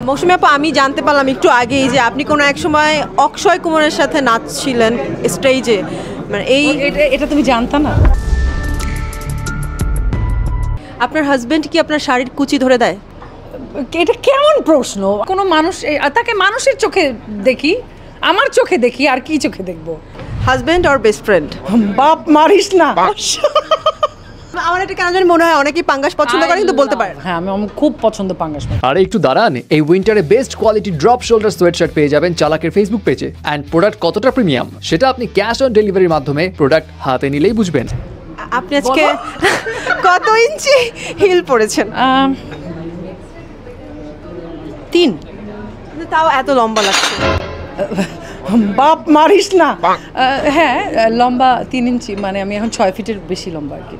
মৌসুমী আপা, আমি জানতে পারলাম একটু আগেই যে আপনি কোনো এক সময় অক্ষয় কুমারের সাথে নাচছিলেন স্টেজে, মানে এটা তুমি জানতা না? আপনার হাজবেন্ড কি আপনার শাড়ির কুচি ধরে দেয়? এটা কেমন প্রশ্ন? কোনো মানুষ তাকে মানুষের চোখে দেখি, আমার চোখে দেখি, আর কি চোখে দেখবো? হাজবেন্ড আর বেস্ট ফ্রেন্ড? বাপ মারিস না। আমার এটা কেন জানি মনে হয় অনেকেই পাঙ্গাস পছন্দ করে, কিন্তু বলতে পারে। হ্যাঁ, আমি খুব পছন্দ পাঙ্গাস। আর একটু দাঁড়ান, এই উইন্টারে best quality drop shoulder sweatshirt পেয়ে যাবেন চালাকের ফেসবুক পেজে। অ্যান্ড প্রোডাক্ট কতটা প্রিমিয়াম সেটা আপনি ক্যাশ অন ডেলিভারির মাধ্যমে প্রোডাক্ট হাতে নিলেই বুঝবেন। আপনি আজকে কত ইঞ্চি হিল পরেছেন? 3। তাও এত লম্বা লাগছে। বাপ মারিস না। হ্যাঁ, লম্বা 3 ইঞ্চি, মানে আমি এখন 6 ফিটের বেশি লম্বা আর কি।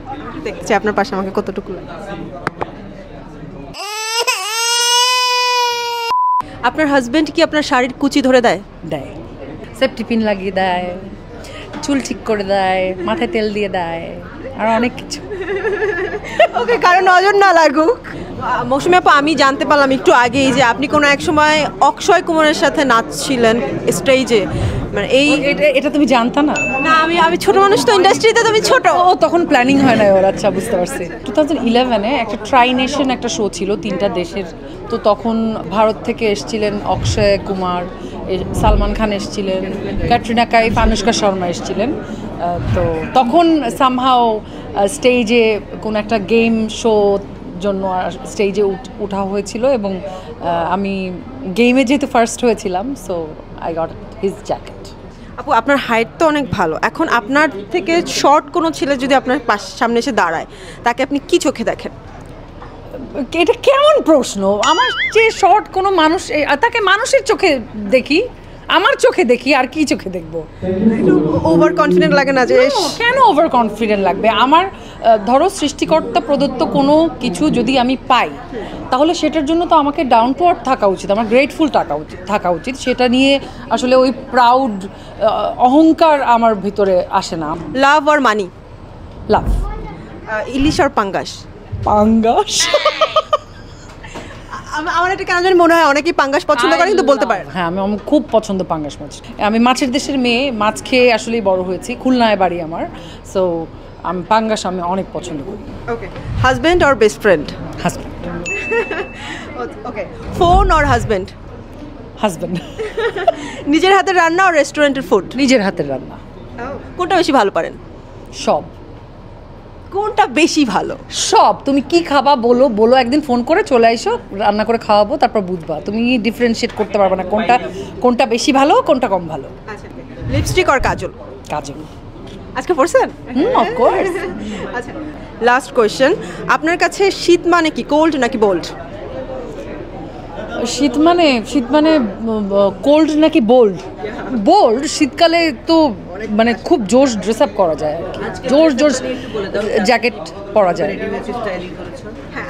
দেখছি আপনার পাশে আমাকে কতটুকু লাগে। আপনার হাজবেন্ড কি আপনার শাড়ির কুচি ধরে দেয়? দেয়, সেফটি পিন লাগিয়ে দেয়, চুল ঠিক করে দেয়, মাথায় তেল দিয়ে দেয়, আর অনেক কিছু। ওকে, কারণ নজর না লাগুক। মৌসুমী আপা, আমি জানতে পারলাম একটু আগেই যে আপনি কোনো এক সময় অক্ষয় কুমারের সাথে নাচছিলেন স্টেজে, মানে এটা তুমি জানতা না? না, আমি ছোট মানুষ তো, ইন্ডাস্ট্রিতে তুমি ছোট। ও তখন প্ল্যানিং হয় না ওর। আচ্ছা, বুঝতে পারছি। 2011-এ একটা ট্রাই নেশন একটা শো ছিল 3টা দেশের। তো তখন ভারত থেকে এসেছিলেন অক্ষয় কুমার, সালমান খান এসেছিলেন, ক্যাটরিনা কাইফ, আনুষ্কা শর্মা এসেছিলেন। তো তখন সামহাও স্টেজে কোনো একটা গেম শো জন্য স্টেজে উঠা হয়েছিল, এবং আমি গেমে যেহেতু ফার্স্ট হয়েছিলাম, so I got his jacket. আপু, আপনার হাইট তো অনেক ভালো। এখন আপনার থেকে শর্ট কোনো ছেলে যদি আপনার সামনে এসে দাঁড়ায়, তাকে আপনি কি চোখে দেখেন? এটা কেমন প্রশ্ন? আমার যে শর্ট কোনো মানুষ, তাকে মানুষের চোখে দেখি, আমার চোখে দেখি, আর কি চোখে দেখবো? ওভার কনফিডেন্ট লাগে না? যে কেন ওভার কনফিডেন্ট লাগবে? আমার ধরো সৃষ্টিকর্তা প্রদত্ত কোনো কিছু যদি আমি পাই, তাহলে সেটার জন্য তো আমাকে ডাউন টু আর্থ থাকা উচিত, আমার গ্রেটফুল থাকা উচিত। সেটা নিয়ে আসলে ওই প্রাউড অহংকার আমার ভিতরে আসে না। লাভ আর মানি? লাভ। ইলিশ আর পাঙ্গাস? পাঙ্গাস। আমার এটা কেন জানি মনে হয় অনেকেই পাঙ্গাস পছন্দ করে, কিন্তু বলতে পারে। হ্যাঁ, আমি খুব পছন্দ পাঙ্গাস মাছ। আমি মাছের দেশের মেয়ে, মাছ খেয়ে আসলেই বড় হয়েছি। খুলনায় বাড়ি আমার, সো আমি পাঙ্গাস আমি অনেক পছন্দ করি। ওকে, হাজবেন্ড আর বেস্ট ফ্রেন্ড? হাজব্যান্ড। ওকে, ফোন আর হাজবেন্ড? হাজব্যান্ড। নিজের হাতের রান্না আর রেস্টুরেন্টের ফুড? নিজের হাতের রান্না। কোনটা বেশি ভালো পারেন? সব। কোনটা বেশি ভালো? সব। তুমি কি খাবা বলো, একদিন ফোন করে চলে আইসো, রান্না করে খাওয়াবো, তারপর বুঝবা। তুমি ডিফারেন্সিয়েট করতে পারবে না কোনটা বেশি ভালো, কোনটা কম ভালো। আচ্ছা, লিপস্টিক আর কাজল? কাজল। আজকে পড়ছেন? Of course. আচ্ছা, লাস্ট কোয়েশ্চেন, আপনার কাছে শীত মানে কি, কোল্ড নাকি বোল্ড? শীত মানে কোল্ড নাকি বোল্ড? বোল্ড। শীতকালে তো মানে খুব জোশ ড্রেস আপ করা যায় আর কি, জোর জ্যাকেট পরা যায়। হ্যাঁ,